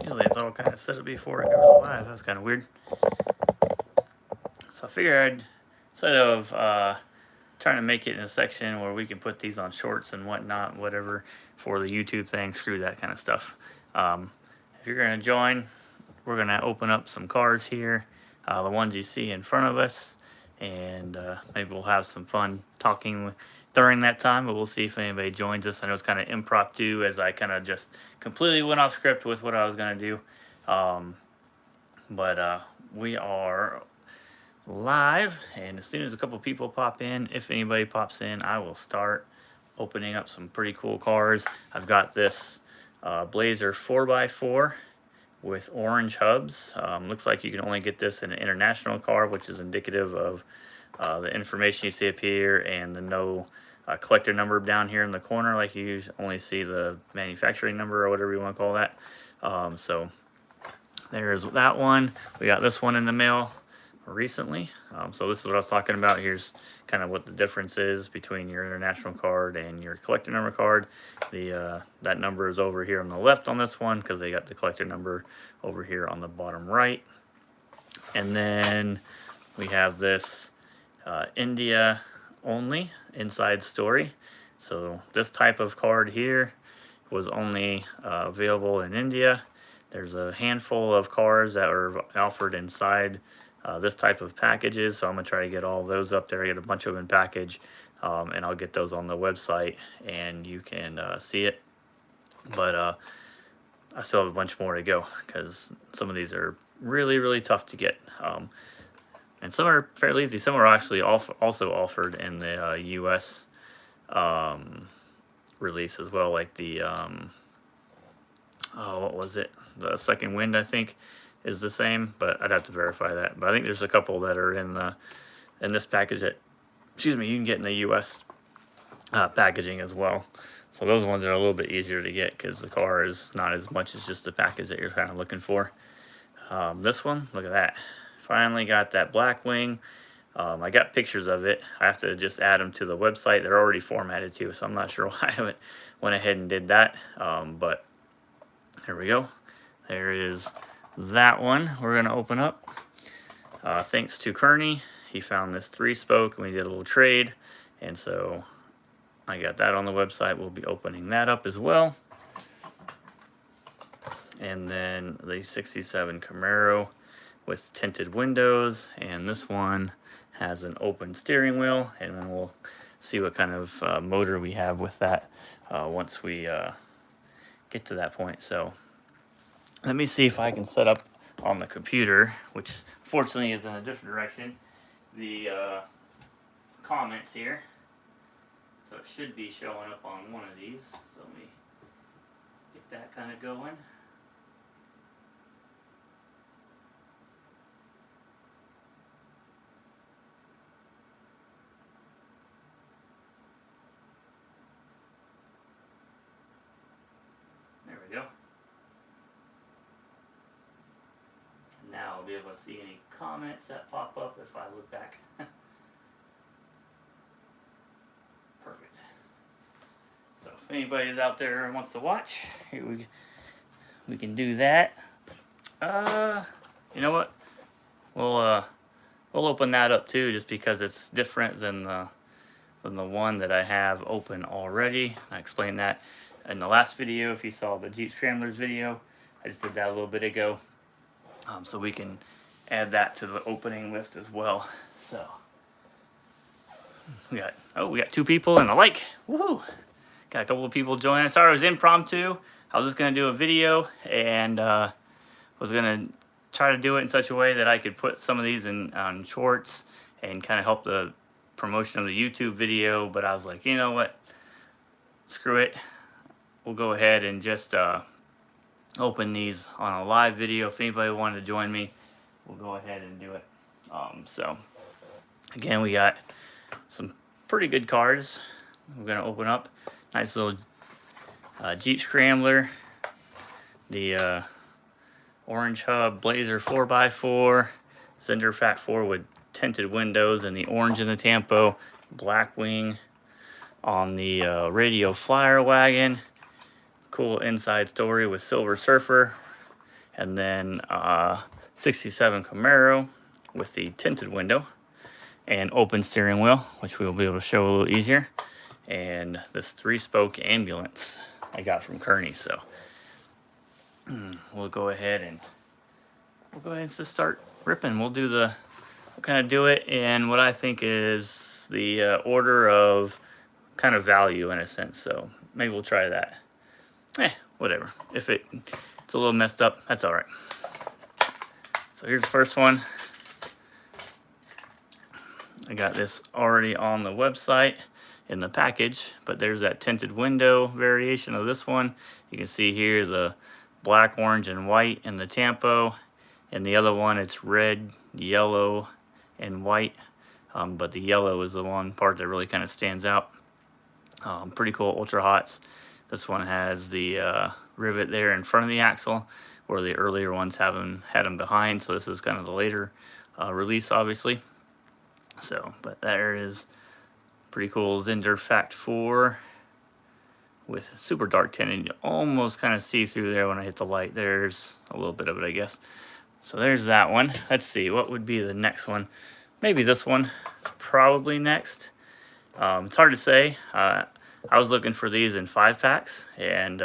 Usually it's all kind of set up before it goes live. That's kind of weird. So I figured instead of trying to make it in a section where we can put these on shorts and whatnot, whatever, for the YouTube thing, screw that kind of stuff. If you're going to join, we're going to open up some cars here, the ones you see in front of us, and maybe we'll have some fun talking during that time, but we'll see if anybody joins us. I know it's kind of impromptu as I kind of just completely went off script with what I was going to do. But we are live, and as soon as a couple people pop in, if anybody pops in, I will start opening up some pretty cool cars. I've got this Blazer 4x4 with orange hubs. Looks like you can only get this in an international car, which is indicative of the information you see up here and the no collector number down here in the corner, like you only see the manufacturing number or whatever you want to call that. So there's that one. We got this one in the mail recently. So this is what I was talking about. Here's kind of what the difference is between your international card and your collector number card. That number is over here on the left on this one because they got the collector number over here on the bottom right. And then we have this India only inside story. So this type of card here was only available in India. There's a handful of cards that were offered inside this type of packages, so I'm gonna try to get all those up there. I get a bunch of them in package, and I'll get those on the website, and you can see it. But I still have a bunch more to go because some of these are really tough to get, and some are fairly easy. Some are actually also offered in the U.S. Release as well, like the what was it? The Second Wind, I think, is the same, but I'd have to verify that. But I think there's a couple that are in this package that, excuse me, you can get in the U.S. Packaging as well. So those ones are a little bit easier to get because the car is not as much as just the package that you're kind of looking for. This one, look at that. Finally got that Blackwing. I got pictures of it. I have to just add them to the website. They're already formatted too, so I'm not sure why I went ahead and did that. But there we go. There is that one we're going to open up. Thanks to Kearney, he found this 3-spoke and we did a little trade, and so I got that on the website. We'll be opening that up as well. And then the 67 Camaro with tinted windows, and this one has an open steering wheel, and then we'll see what kind of motor we have with that once we get to that point. So let me see if I can set up on the computer, which fortunately is in a different direction, the comments here. So it should be showing up on one of these. So let me get that kind of going. There we go. Now I'll be able to see any comments that pop up if I look back. Perfect. So if anybody's out there and wants to watch, here we can do that. You know what? We'll open that up too, just because it's different than the one that I have open already. I explained that in the last video. If you saw the Jeep Scramblers video, I just did that a little bit ago. So we can add that to the opening list as well. So we got 2 people and a like. Woohoo! Got a couple of people joining. Sorry, it was impromptu. I was just gonna do a video and was gonna try to do it in such a way that I could put some of these on shorts and kind of help the promotion of the YouTube video. But I was like, you know what? Screw it. We'll go ahead and just open these on a live video. If anybody wanted to join me, we'll go ahead and do it. So again, we got some pretty good cars we're gonna open up. Nice little Jeep Scrambler, the orange hub Blazer 4x4, Cinder Fat 4 with tinted windows, and the orange in the Tampo, Blackwing on the Radio Flyer wagon. Cool inside story with Silver Surfer and then 67 Camaro with the tinted window and open steering wheel, which we'll be able to show a little easier, and this 3-spoke ambulance I got from Kearney. So we'll go ahead and just start ripping. We'll kind of do it in what I think is the order of kind of value in a sense. So maybe we'll try that. Whatever. If it's a little messed up, that's all right. So here's the first one. I got this already on the website in the package, but there's that tinted window variation of this one. You can see here the black, orange, and white in the Tampo, and the other one it's red, yellow, and white, but the yellow is the one part that really kind of stands out. Pretty cool Ultra Hots. This one has the rivet there in front of the axle, where the earlier ones had them behind, so this is kind of the later release, obviously. So, but there is pretty cool Zender Fact 4 with super dark tinted. You almost kind of see through there when I hit the light. There's a little bit of it, I guess. So there's that one. Let's see, what would be the next one? Maybe this one, probably next. It's hard to say. I was looking for these in 5-packs, and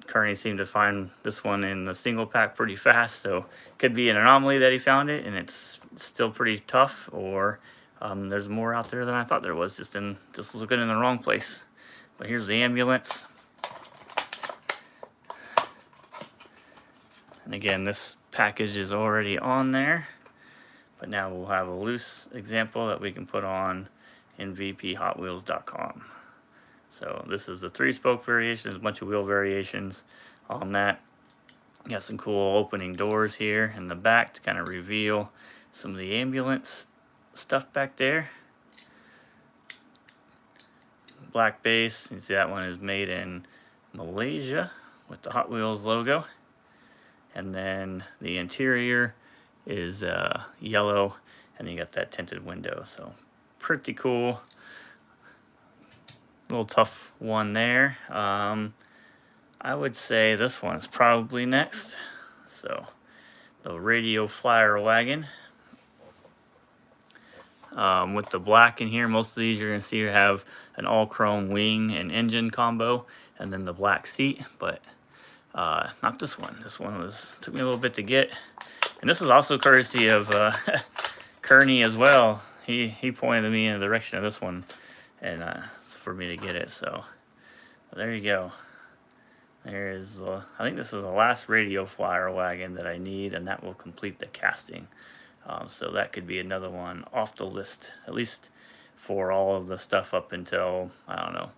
Kearney seemed to find this one in the single pack pretty fast, so it could be an anomaly that he found it and it's still pretty tough, or there's more out there than I thought there was, just looking in the wrong place. But here's the ambulance. And again, this package is already on there, but now we'll have a loose example that we can put on mvphotwheels.com. So this is the 3-spoke variation. There's a bunch of wheel variations on that. Got some cool opening doors here in the back to kind of reveal some of the ambulance stuff back there. Black base. You see that one is made in Malaysia with the Hot Wheels logo. And then the interior is yellow, and you got that tinted window. So pretty cool. Little tough one there. I would say this one's probably next. So the Radio Flyer wagon with the black in here. Most of these you're gonna see have an all chrome wing and engine combo, and then the black seat. But not this one. This one took me a little bit to get, and this is also courtesy of Kearney as well. He pointed me in the direction of this one, and for me to get it. So there you go. There is I think this is the last Radio Flyer wagon that I need, and that will complete the casting. So that could be another one off the list, at least for all of the stuff up until, I don't know,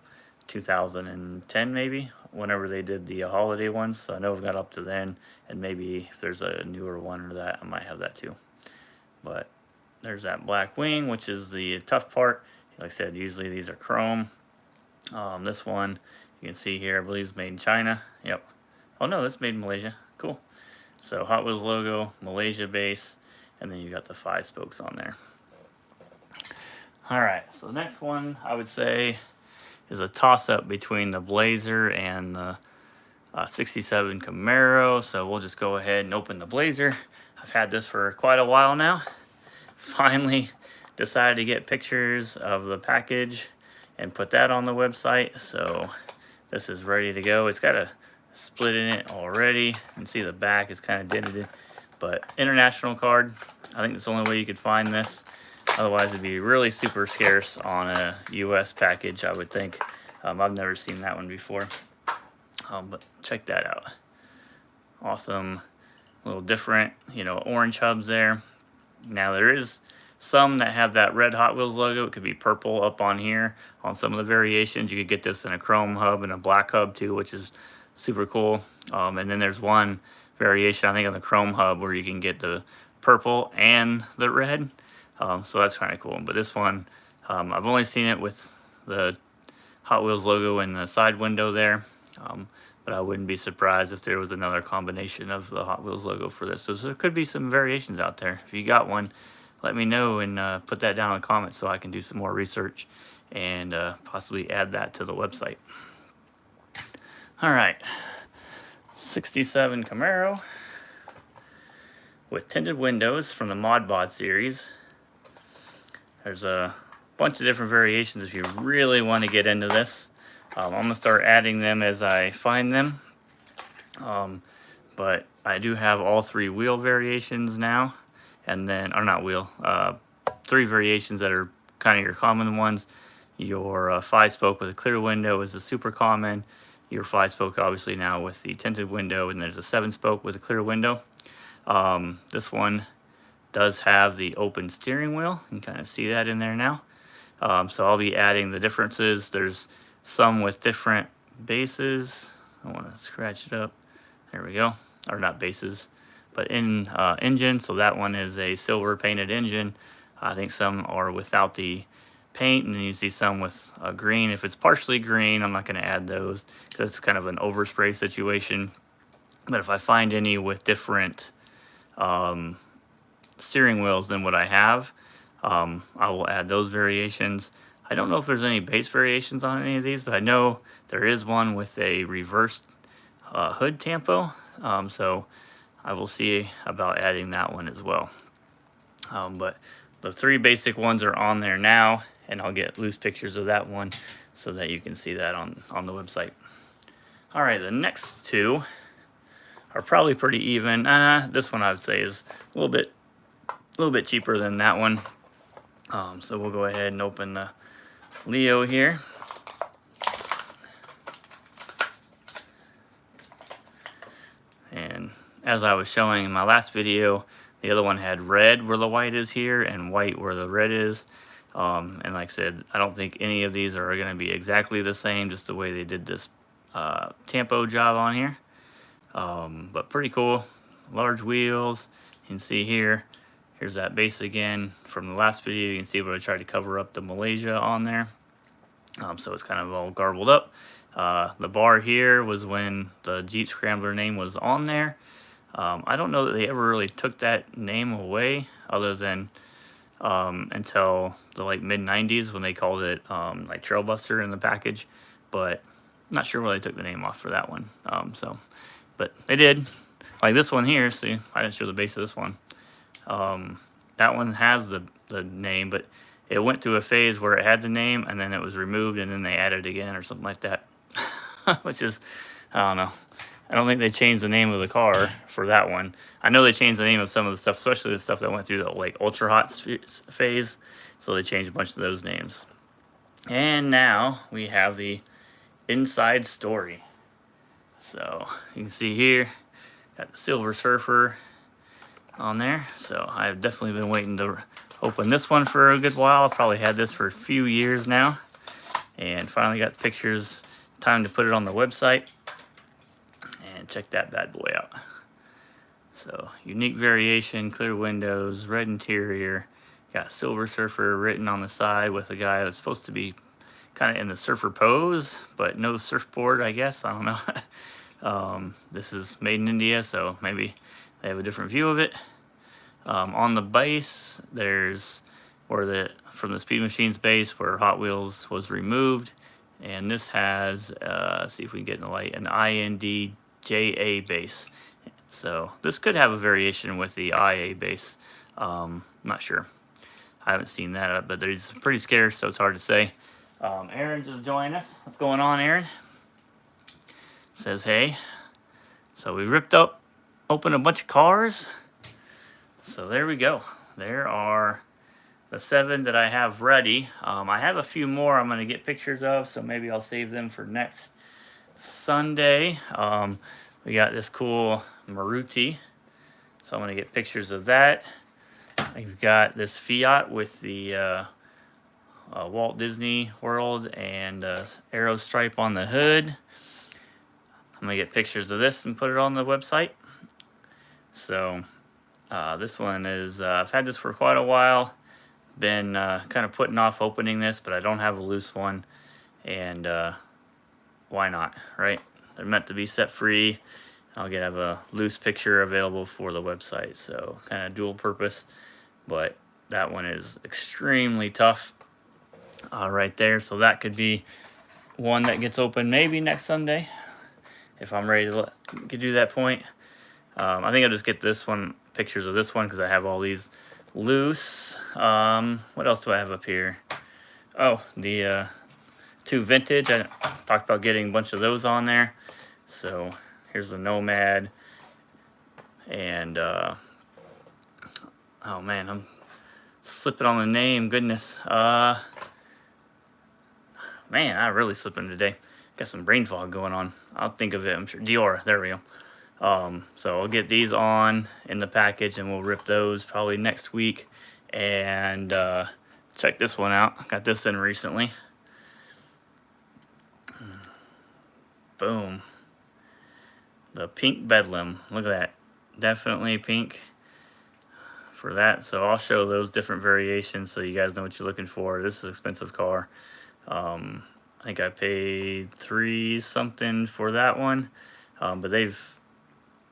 2010 maybe, whenever they did the holiday ones. So I know I've got up to then, and maybe if there's a newer one or that, I might have that too. But there's that black wing, which is the tough part. Like I said, usually these are chrome. This one, you can see here, I believe is made in China. Yep. Oh no, this is made in Malaysia. Cool. So Hot Wheels logo, Malaysia base, and then you got the 5 spokes on there. All right, so the next one I would say is a toss-up between the Blazer and the 67 Camaro. So we'll just go ahead and open the Blazer. I've had this for quite a while now. Finally decided to get pictures of the package and put that on the website. So this is ready to go. It's got a split in it already. You can see the back is kind of dented, but international card. I think that's the only way you could find this. Otherwise it'd be really super scarce on a US package, I would think. I've never seen that one before, but check that out. Awesome, a little different, you know, orange hubs there. Now there is some that have that red Hot Wheels logo. It could be purple up on here. On some of the variations, you could get this in a chrome hub and a black hub too, which is super cool. And then there's one variation, I think, on the chrome hub where you can get the purple and the red. So that's kind of cool. But this one, I've only seen it with the Hot Wheels logo in the side window there. But I wouldn't be surprised if there was another combination of the Hot Wheels logo for this. So there could be some variations out there. If you got one, let me know and put that down in the comments so I can do some more research and possibly add that to the website. All right, '67 Camaro with tinted windows from the Modbot series. There's a bunch of different variations if you really want to get into this. I'm going to start adding them as I find them. But I do have all 3 wheel variations now. And then, or not wheel, 3 variations that are kind of your common ones. Your 5-spoke with a clear window is the super common. Your 5-spoke obviously now with the tinted window, and there's a 7-spoke with a clear window. This one does have the open steering wheel. You can kind of see that in there now. So I'll be adding the differences. There's some with different bases. I want to scratch it up. There we go. Or not bases, but in engine. So that one is a silver painted engine. I think some are without the paint, and then you see some with green. If it's partially green, I'm not going to add those because it's kind of an overspray situation. But if I find any with different steering wheels than what I have, I will add those variations. I don't know if there's any base variations on any of these, but I know there is one with a reversed hood tampo. So I will see about adding that one as well. But the 3 basic ones are on there now, and I'll get loose pictures of that one so that you can see that on the website. All right, the next 2 are probably pretty even. This one I would say is a little bit cheaper than that one. So we'll go ahead and open the Leo here. And as I was showing in my last video, the other one had red where the white is here and white where the red is. And like I said, I don't think any of these are going to be exactly the same, just the way they did this tampo job on here. But pretty cool. Large wheels. You can see here. Here's that base again from the last video. You can see where I tried to cover up the Malaysia on there. So it's kind of all garbled up. The bar here was when the Jeep Scrambler name was on there. I don't know that they ever really took that name away, other than until the like mid-90s when they called it like Trailbuster in the package. But I'm not sure why they took the name off for that one. But they did. Like this one here, see, I didn't show the base of this one. That one has the name, but it went through a phase where it had the name and then it was removed and then they added it again or something like that. Which is, I don't know. I don't think they changed the name of the car for that one. I know they changed the name of some of the stuff, especially the stuff that went through the like ultra hot phase. So they changed a bunch of those names. And now we have the inside story. So you can see here, got the Silver Surfer on there. So I've definitely been waiting to open this one for a good while. I've probably had this for a few years now, and finally got pictures. Time to put it on the website and check that bad boy out. So unique variation, clear windows, red interior, got Silver Surfer written on the side with a guy that's supposed to be kind of in the surfer pose, but no surfboard, I guess. I don't know. This is made in India, so maybe they have a different view of it. On the base, there's where from the Speed Machines base where Hot Wheels was removed, and this has see if we can get in the light, an INDJA base. So this could have a variation with the IA base. Not sure. I haven't seen that, but they're pretty scarce, so it's hard to say. Aaron just joined us. What's going on, Aaron? Says hey. So we ripped open a bunch of cars. So there we go. There are the 7 that I have ready. I have a few more I'm going to get pictures of, so maybe I'll save them for next Sunday. We got this cool Maruti, so I'm going to get pictures of that. We've got this Fiat with the Walt Disney World and arrow stripe on the hood. I'm going to get pictures of this and put it on the website. So this one is, I've had this for quite a while. Been kind of putting off opening this, but I don't have a loose one. And why not, right? They're meant to be set free. I'll have a loose picture available for the website. So kind of dual purpose. But that one is extremely tough right there. So that could be one that gets open maybe next Sunday. if I'm ready to do that point. I think I'll just get this one, pictures of this one, because I have all these loose. What else do I have up here? Oh, the 2 vintage. I talked about getting a bunch of those on there. So here's the Nomad. And, oh man, I'm slipping on the name. Goodness. Man, I'm really slipping today. Got some brain fog going on. I'll think of it. I'm sure. Diora. There we go. So I'll get these on in the package and we'll rip those probably next week. And check this one out. I got this in recently. Boom. The pink Bedlam. Look at that. Definitely pink for that. So I'll show those different variations so you guys know what you're looking for. This is an expensive car. I think I paid $3 something for that one. But they've,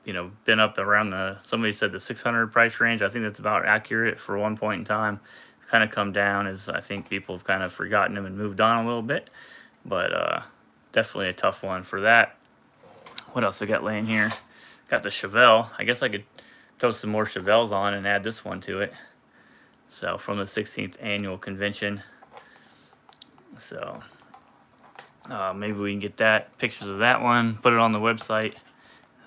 you know, been up around the, somebody said the 600 price range. I think that's about accurate for one point in time. Kind of come down as I think people have kind of forgotten them and moved on a little bit. But definitely a tough one for that. What else I got laying here? Got the Chevelle. I guess I could throw some more Chevelles on and add this one to it. So from the 16th annual convention. So maybe we can get that, pictures of that one, put it on the website.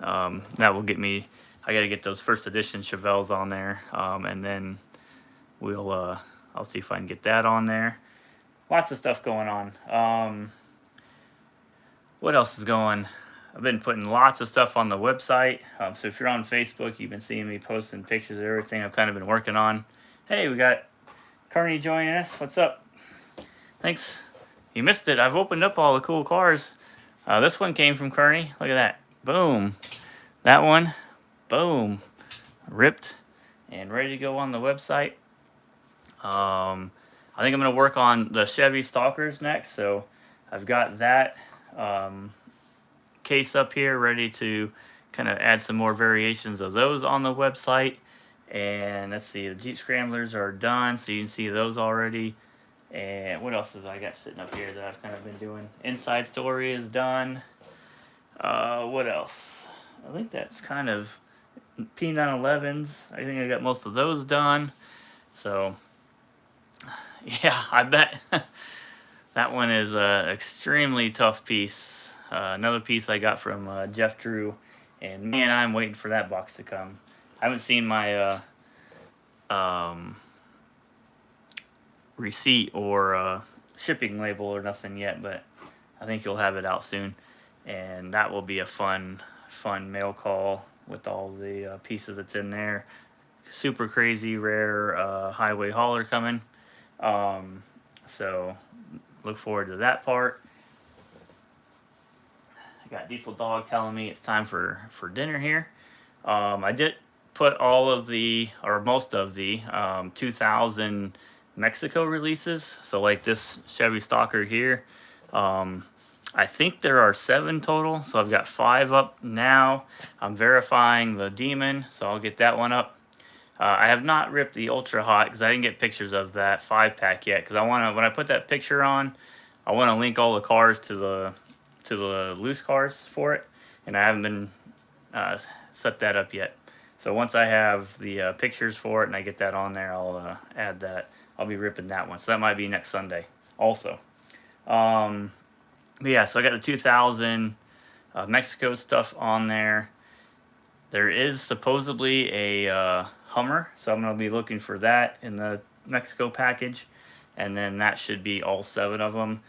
That will get me, I got to get those first edition Chevelles on there. And then we'll, I'll see if I can get that on there. Lots of stuff going on. What else is going? I've been putting lots of stuff on the website. So if you're on Facebook, you've been seeing me posting pictures of everything I've kind of been working on. Hey, we got Kearney joining us. What's up? Thanks. You missed it. I've opened up all the cool cars. This one came from Kearney. Look at that. Boom. That one. Boom. Ripped and ready to go on the website. I think I'm going to work on the Chevy Stalkers next. So I've got that case up here ready to kind of add some more variations of those on the website. And let's see, the Jeep Scramblers are done, so you can see those already. And what else is I got sitting up here that I've kind of been doing? Inside Story is done. What else? I think that's kind of P911s. I think I got most of those done. So yeah, I bet that one is an extremely tough piece. Another piece I got from Jeff Drew, and man, I'm waiting for that box to come. I haven't seen my receipt or shipping label or nothing yet, but I think you'll have it out soon, and that will be a fun mail call with all the pieces that's in there. Super crazy rare highway hauler coming. So look forward to that part. I got Diesel Dog telling me it's time for dinner here. I did put all of the, or most of the 2000 Mexico releases. So like this Chevy Stalker here. I think there are 7 total. So I've got 5 up now. I'm verifying the Demon, so I'll get that one up. I have not ripped the Ultra Hot because I didn't get pictures of that 5-pack yet. Because I want to, when I put that picture on, I want to link all the cars to the loose cars for it, and I haven't been set that up yet. So once I have the pictures for it and I get that on there, I'll add that. I'll be ripping that one. So that might be next Sunday also. But yeah, so I got the 2000 Mexico stuff on there. There is supposedly a Hummer, so I'm going to be looking for that in the Mexico package, and then that should be all 7 of them.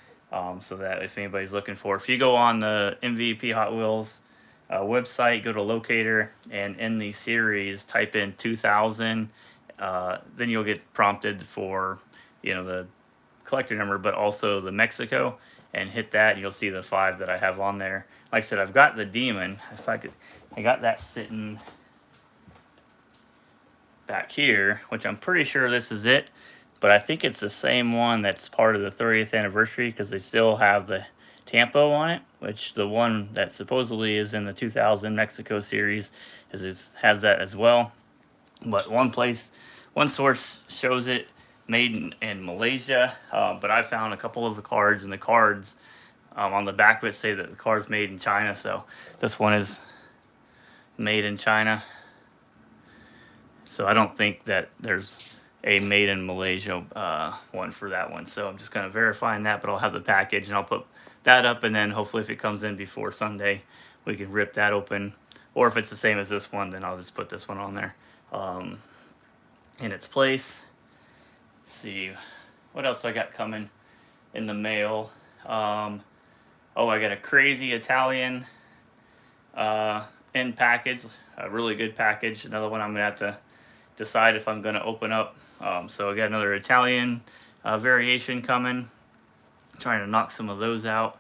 So that if anybody's looking for, if you go on the MVP Hot Wheels website, go to locator, and in the series type in 2000, then you'll get prompted for, you know, the collector number, but also the Mexico, and hit that, and you'll see the 5 that I have on there. Like I said, I've got the Demon. If I could, I got that sitting back here, which I'm pretty sure this is it. But I think it's the same one that's part of the 30th anniversary because they still have the Tampo on it, which the one that supposedly is in the 2000 Mexico series has that as well. But one source shows it made in Malaysia, but I found a couple of the cards, and the cards On the back of it say that the car's made in China, so this one is made in China. So I don't think that there's a made in Malaysia one for that one. So I'm just kind of verifying that, but I'll have the package and I'll put that up, and then hopefully if it comes in before Sunday, we can rip that open. Or if it's the same as this one, then I'll just put this one on there in its place. Let's see, what else I got coming in the mail? Oh, I got a crazy Italian end package, a really good package. Another one I'm gonna have to decide if I'm gonna open up. So I got another Italian variation coming. Trying to knock some of those out.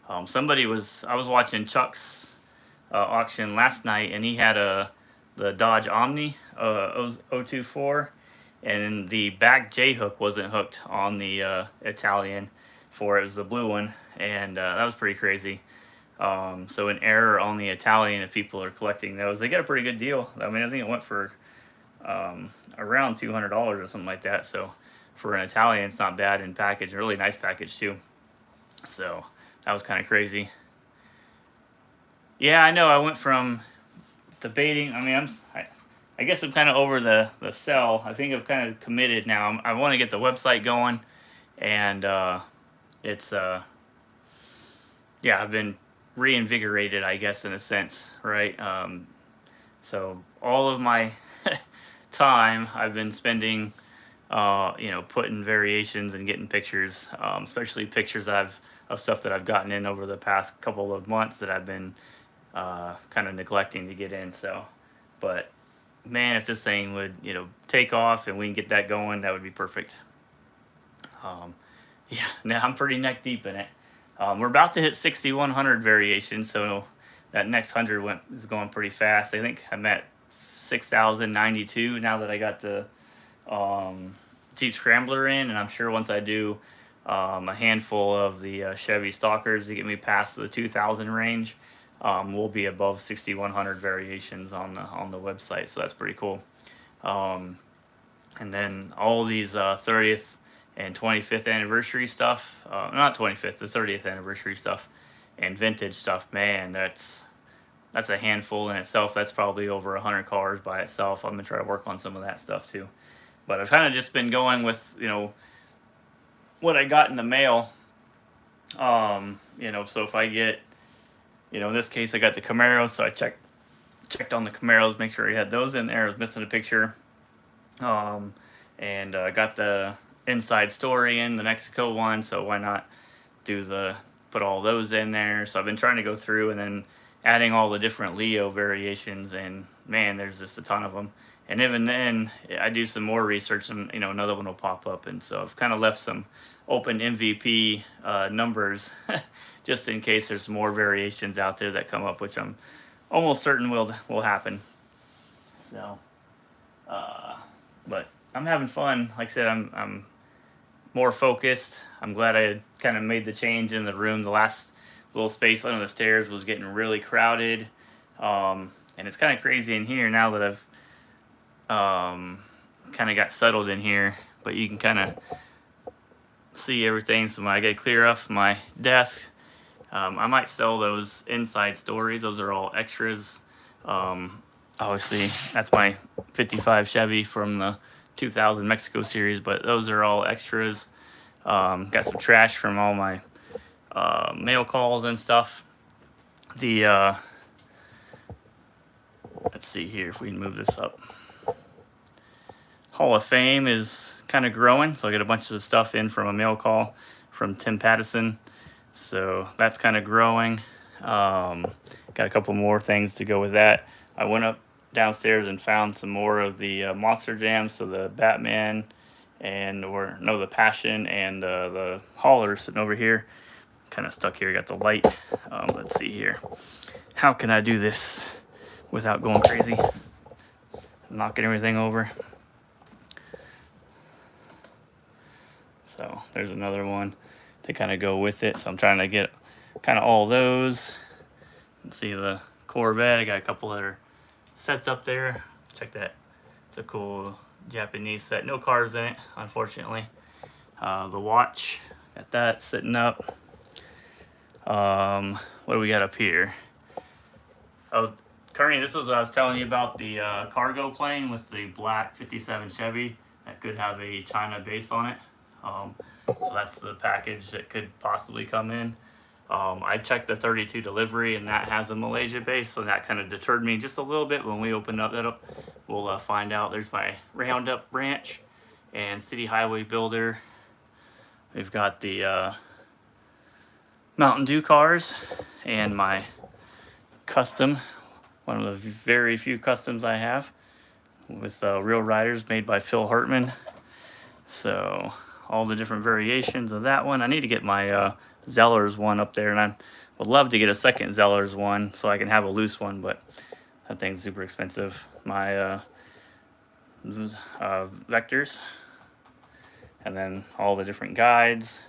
I was watching Chuck's auction last night, and he had the Dodge Omni 024, and the back J hook wasn't hooked on the Italian for it. It was the blue one, and that was pretty crazy. So an error on the Italian, if people are collecting those, they get a pretty good deal. I mean, I think it went for around $200 or something like that. So for an Italian, it's not bad in package. A really nice package too. So that was kind of crazy. Yeah, I know. I went from debating. I mean, I guess I'm kind of over the sell. I think I've kind of committed now. I want to get the website going, and it's yeah, I've been reinvigorated, I guess, in a sense, right? So all of my time I've been spending, putting variations and getting pictures, especially pictures of stuff that I've gotten in over the past couple of months that I've been kind of neglecting to get in. So, but man, if this thing would, take off and we can get that going, that would be perfect. Yeah, now I'm pretty neck deep in it. We're about to hit 6,100 variations, so that next 100 is going pretty fast. I think I'm at 6,092 now that I got the Jeep Scrambler in, and I'm sure once I do a handful of the Chevy Stalkers to get me past the 2,000 range, we'll be above 6,100 variations on the website. So that's pretty cool. And then all these 30th and 25th anniversary stuff, not 25th, the 30th anniversary stuff, and vintage stuff. Man, that's a handful in itself. That's probably over 100 cars by itself. I'm gonna try to work on some of that stuff too. But I've kind of just been going with, what I got in the mail. So if I get, in this case, I got the Camaros, so I checked on the Camaros, make sure I had those in there. I was missing a picture. And I got the Inside Story in, the Mexico one, so why not put all those in there. So I've been trying to go through and then adding all the different Leo variations, and man, there's just a ton of them. And even then, I do some more research, and another one will pop up. And so I've kind of left some open MVP numbers just in case there's more variations out there that come up, which I'm almost certain will happen. So, but I'm having fun. Like I said, I'm more focused. I'm glad I had kind of made the change in the room. The last little space under the stairs was getting really crowded, and it's kind of crazy in here now that I've kind of got settled in here. But you can kind of see everything. So I got to clear off my desk. I might sell those Inside Stories. Those are all extras. Obviously, that's my 55 Chevy from the 2000 Mexico series, but those are all extras. Got some trash from all my mail calls and stuff. Let's see here if we can move this up. Hall of Fame is kind of growing, so I get a bunch of the stuff in from a mail call from Tim Pattison. So that's kind of growing. Got a couple more things to go with that. I went up downstairs and found some more of the Monster Jams, so the Batman the Passion and the Hauler sitting over here. Kind of stuck here. Got the light. Let's see here. How can I do this without going crazy? Knocking everything over. So there's another one to kind of go with it. So I'm trying to get kind of all those. See the Corvette. I got a couple other sets up there. Check that. It's a cool Japanese set. No cars in it, unfortunately. The watch, got that sitting up. What do we got up here? Oh, Kearney, this is what I was telling you about, the cargo plane with the black 57 Chevy that could have a China base on it. So that's the package that could possibly come in. I checked the 32 delivery, and that has a Malaysia base, so that kind of deterred me just a little bit. When we open up that up, we'll find out. There's my Roundup branch and City Highway Builder. We've got the Mountain Dew cars and my custom, one of the very few customs I have, with Real Riders made by Phil Hartman. So all the different variations of that one. I need to get my Zellers one up there, and I would love to get a second Zellers one so I can have a loose one, but that thing's super expensive. My Vectors, and then all the different guides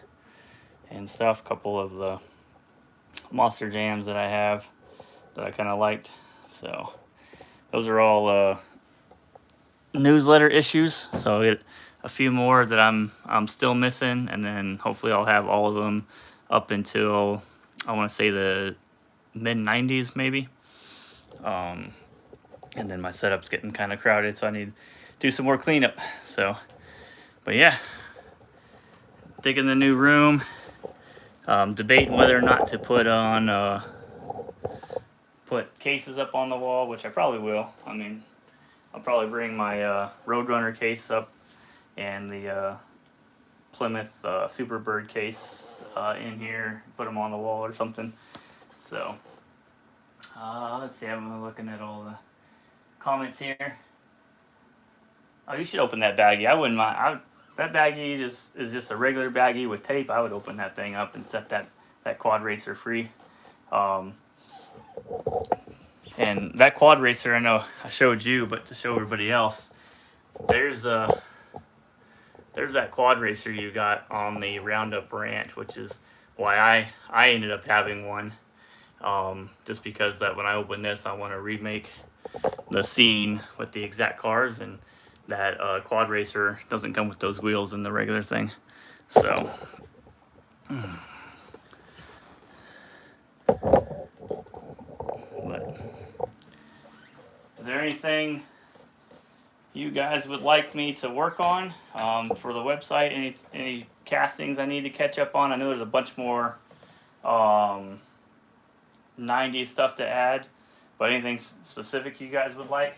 and stuff. A couple of the Monster Jams that I have that I kind of liked. So those are all newsletter issues. So it a few more that I'm still missing, and then hopefully I'll have all of them up until, I want to say, the mid 90s maybe. And then my setup's getting kind of crowded, so I need to do some more cleanup. So, but yeah, digging the new room. Debating whether or not to put on put cases up on the wall, which I probably will. I mean, I'll probably bring my Roadrunner case up and the Plymouth Superbird case in here, put them on the wall or something. So let's see, I'm looking at all the comments here. Oh, you should open that baggie. I wouldn't mind. That baggie is just a regular baggie with tape. I would open that thing up and set that quad racer free. And that quad racer, I know I showed you, but to show everybody else, there's that quad racer you got on the Roundup Ranch, which is why I ended up having one. Just because that when I open this, I want to remake the scene with the exact cars, and that quad racer doesn't come with those wheels in the regular thing. So but is there anything you guys would like me to work on for the website? Any castings I need to catch up on? I know there's a bunch more 90s stuff to add, but anything specific you guys would like?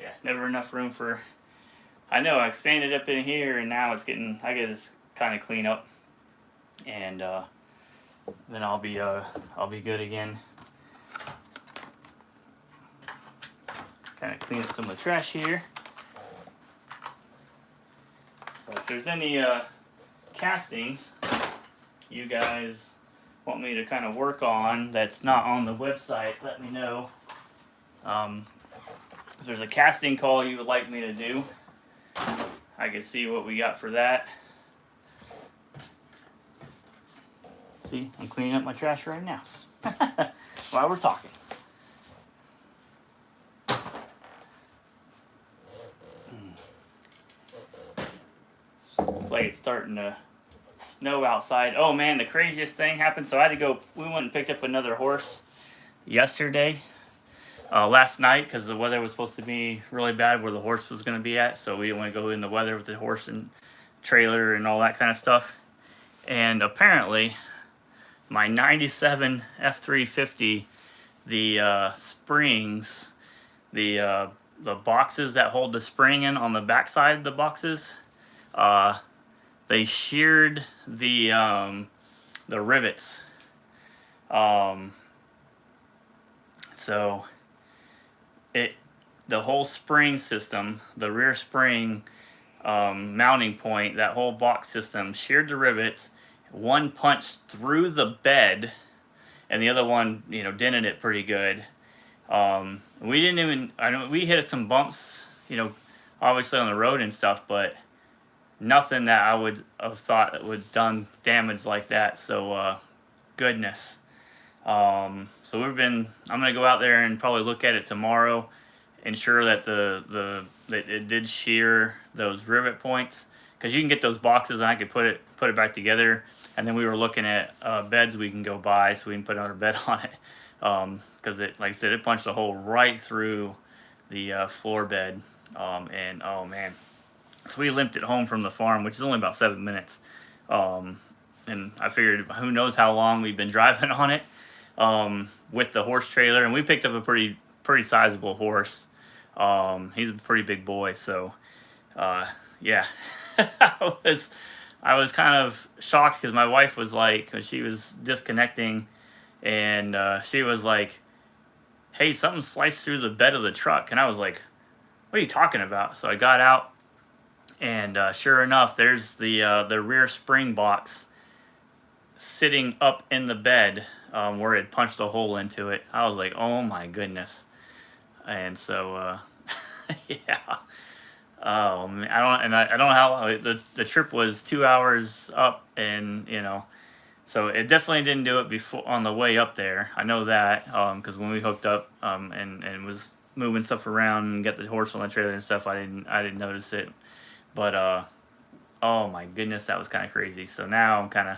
Yeah, never enough room for. I know I expanded up in here, and now it's getting. I get this kind of clean up, and then I'll be good again. Kind of clean up some of the trash here. But if there's any castings you guys want me to kind of work on that's not on the website, let me know. If there's a casting call you would like me to do, I can see what we got for that. See, I'm cleaning up my trash right now while we're talking. Looks like it's starting to snow outside. Oh man, the craziest thing happened. So I had to go. We went and picked up another horse yesterday, last night, because the weather was supposed to be really bad where the horse was going to be at. So we didn't want to go in the weather with the horse and trailer and all that kind of stuff. And apparently, my '97 F350, the springs, the boxes that hold the spring in on the backside of the boxes, they sheared the rivets. So the whole spring system, the rear spring mounting point, that whole box system sheared the rivets. One punched through the bed, and the other one, dented it pretty good. We didn't even. I know we hit some bumps, obviously on the road and stuff, but nothing that I would have thought would done damage like that. So, goodness. So I'm gonna go out there and probably look at it tomorrow, ensure that that it did shear those rivet points, because you can get those boxes and I could put it back together. And then we were looking at beds we can go buy so we can put another bed on it, because it, like I said, it punched a hole right through the floor bed, and oh man, so we limped it home from the farm, which is only about 7 minutes. And I figured, who knows how long we've been driving on it, with the horse trailer, and we picked up a pretty sizable horse. He's a pretty big boy, so yeah. I was kind of shocked because my wife was like, cause she was disconnecting, and she was like, "Hey, something sliced through the bed of the truck," and I was like, "What are you talking about?" So I got out, and sure enough, there's the rear spring box sitting up in the bed, where it punched a hole into it. I was like, "Oh my goodness!" And so yeah. Oh man, I don't know how the trip was 2 hours up, and so it definitely didn't do it before on the way up there. I know that, because when we hooked up, and was moving stuff around and get the horse on the trailer and stuff, I didn't notice it. But oh my goodness, that was kind of crazy. So now I'm kind of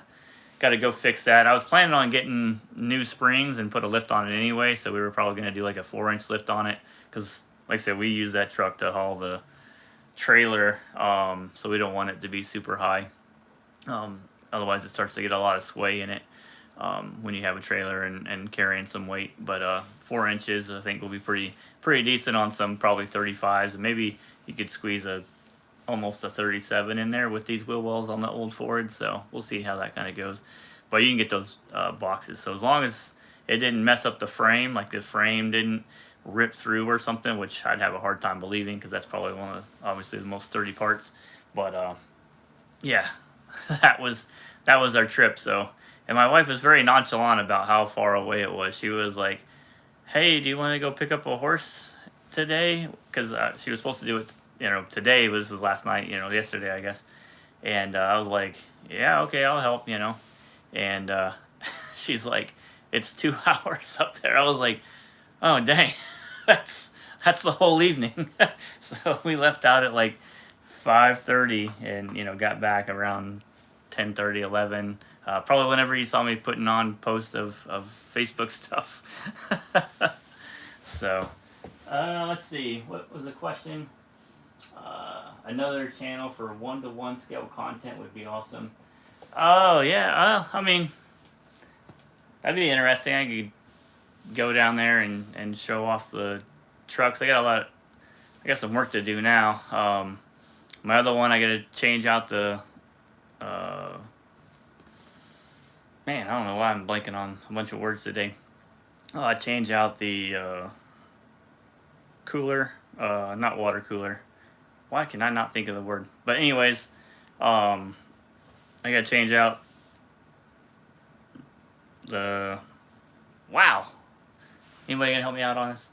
got to go fix that. I was planning on getting new springs and put a lift on it anyway, so we were probably going to do like a 4-inch lift on it, because like I said, we use that truck to haul the trailer, so we don't want it to be super high. Otherwise it starts to get a lot of sway in it, when you have a trailer and carrying some weight. But 4 inches I think will be pretty decent on some probably 35s, and maybe you could squeeze almost a 37 in there with these wheel wells on the old Ford. So we'll see how that kind of goes, but you can get those boxes. So as long as it didn't mess up the frame, like the frame didn't rip through or something, which I'd have a hard time believing, because that's probably one of obviously the most sturdy parts. But yeah, that was our trip. So, and my wife was very nonchalant about how far away it was. She was like, "Hey, do you want to go pick up a horse today?" Because she was supposed to do it, today, but this was last night, yesterday, I guess. And I was like, "Yeah, okay, I'll help," And she's like, "It's 2 hours up there." I was like, "Oh dang, that's the whole evening." So we left out at like 5:30, and got back around 10:30, 11. Probably whenever you saw me putting on posts of Facebook stuff. So let's see, what was the question? Another channel for 1-to-1 scale content would be awesome. Oh yeah, I mean, that'd be interesting. I could go down there and show off the trucks. I got some work to do now. My other one, I got to change out the man, I don't know why I'm blanking on a bunch of words today. I change out the cooler, not water cooler. Why can I not think of the word? But anyways, I got to change out the, wow. Anybody gonna help me out on this?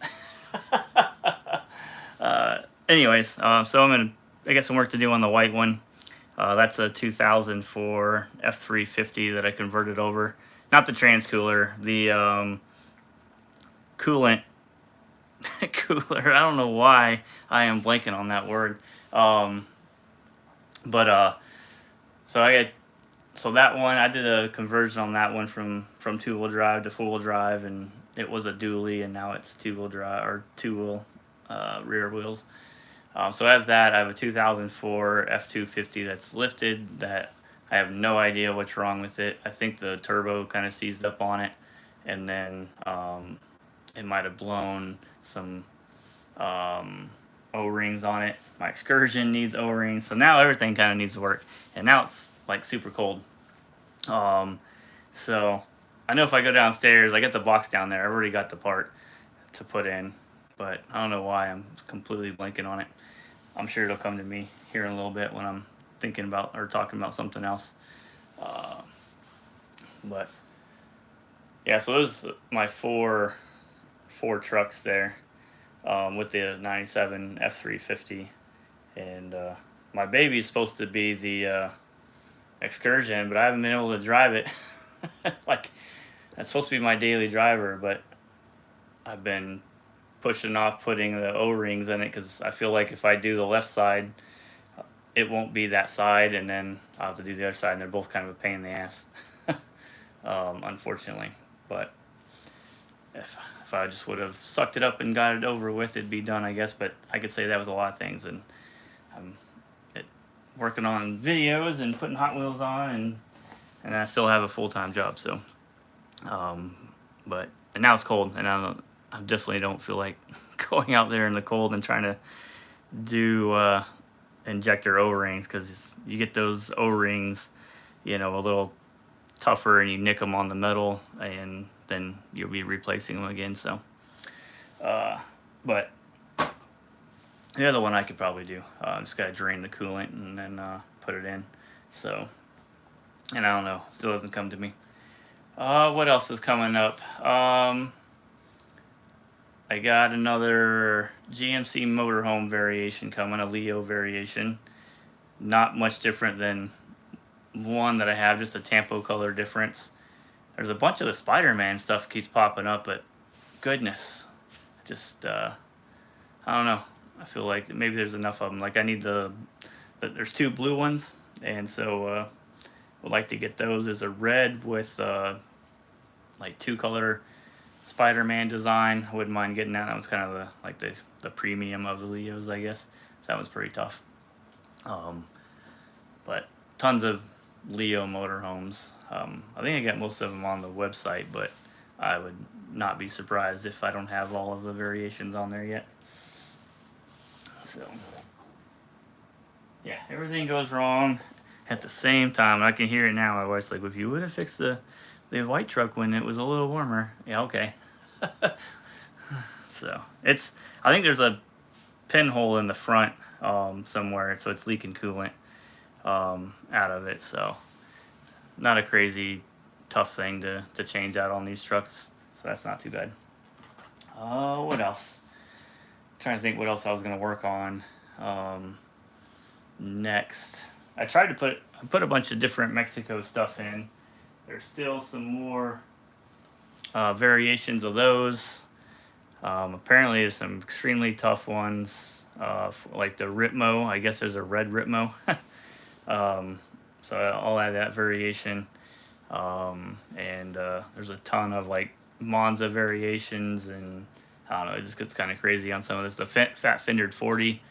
Anyways, so I got some work to do on the white one. That's a 2004 F350 that I converted over. Not the trans cooler, the coolant cooler. I don't know why I am blanking on that word. So that one, I did a conversion on that one from 2-wheel drive to 4-wheel drive, and it was a dually, and now it's 2-wheel drive, or 2-wheel rear wheels. So I have that. I have a 2004 F250 that's lifted, that I have no idea what's wrong with it. I think the turbo kind of seized up on it, and then it might have blown some O-rings on it. My Excursion needs O-rings, so now everything kind of needs to work. And now it's like super cold. So I know if I go downstairs, I get the box down there. I've already got the part to put in, but I don't know why I'm completely blanking on it. I'm sure it'll come to me here in a little bit when I'm thinking about or talking about something else. But yeah, so those are my four trucks there, with the 97 F350, and my baby's supposed to be the Excursion, but I haven't been able to drive it. Like, that's supposed to be my daily driver, but I've been pushing off putting the O-rings in it, because I feel like if I do the left side, it won't be that side, and then I'll have to do the other side, and they're both kind of a pain in the ass, unfortunately. But if I just would have sucked it up and got it over with, it'd be done, I guess. But I could say that with a lot of things, and I'm working on videos and putting Hot Wheels on, and I still have a full-time job. So, but and now it's cold, and I definitely don't feel like going out there in the cold and trying to do injector O-rings, because you get those O-rings, a little tougher, and you nick them on the metal, and then you'll be replacing them again. So, but the other one I could probably do. Just gotta drain the coolant and then put it in. So, and I don't know, still hasn't come to me. What else is coming up? I got another GMC motorhome variation coming, a Leo variation. Not much different than one that I have, just a Tampo color difference. There's a bunch of the Spider-Man stuff keeps popping up, but goodness, just I don't know. I feel like maybe there's enough of them. Like I need there's 2 blue ones, and so would like to get those. There's a red with like 2 color Spider-Man design. I wouldn't mind getting that. That was kind of the premium of the Leos, I guess. So that was pretty tough. But tons of Leo motorhomes. I think I got most of them on the website, but I would not be surprised if I don't have all of the variations on there yet. So, yeah, everything goes wrong at the same time. I can hear it now. My wife's like, if you would have fixed the white truck when it was a little warmer. Yeah, okay. So, I think there's a pinhole in the front somewhere, so it's leaking coolant out of it. So, not a crazy tough thing to change out on these trucks. So that's not too bad. What else? Trying to think what else I was going to work on next. I tried to put a bunch of different Mexico stuff in. There's still some more variations of those. Apparently there's some extremely tough ones, like the Ritmo. I guess there's a red Ritmo. So I'll add that variation. And there's a ton of like Monza variations, and I don't know, it just gets kind of crazy on some of this. The Fat Findered 40.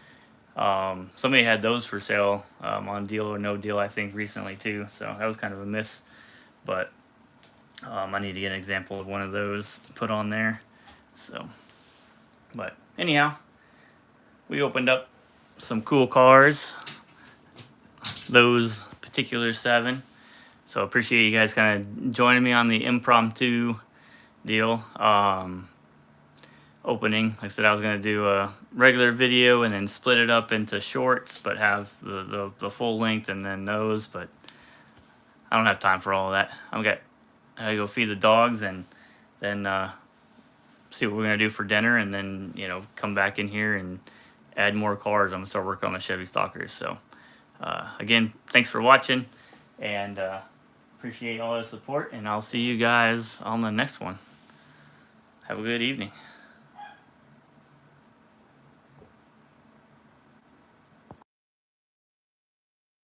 Somebody had those for sale on Deal or No Deal, I think, recently too. So that was kind of a miss. But I need to get an example of one of those put on there. So, but anyhow, we opened up some cool cars. Those particular 7. So appreciate you guys kind of joining me on the impromptu deal. Opening. Like I said, I was going to do a regular video and then split it up into shorts, but have the full length and then those. But I don't have time for all of that. I gotta go feed the dogs and then see what we're going to do for dinner, and then, come back in here and add more cars. I'm going to start working on the Chevy Stalkers. So, again, thanks for watching, and appreciate all the support, and I'll see you guys on the next one. Have a good evening.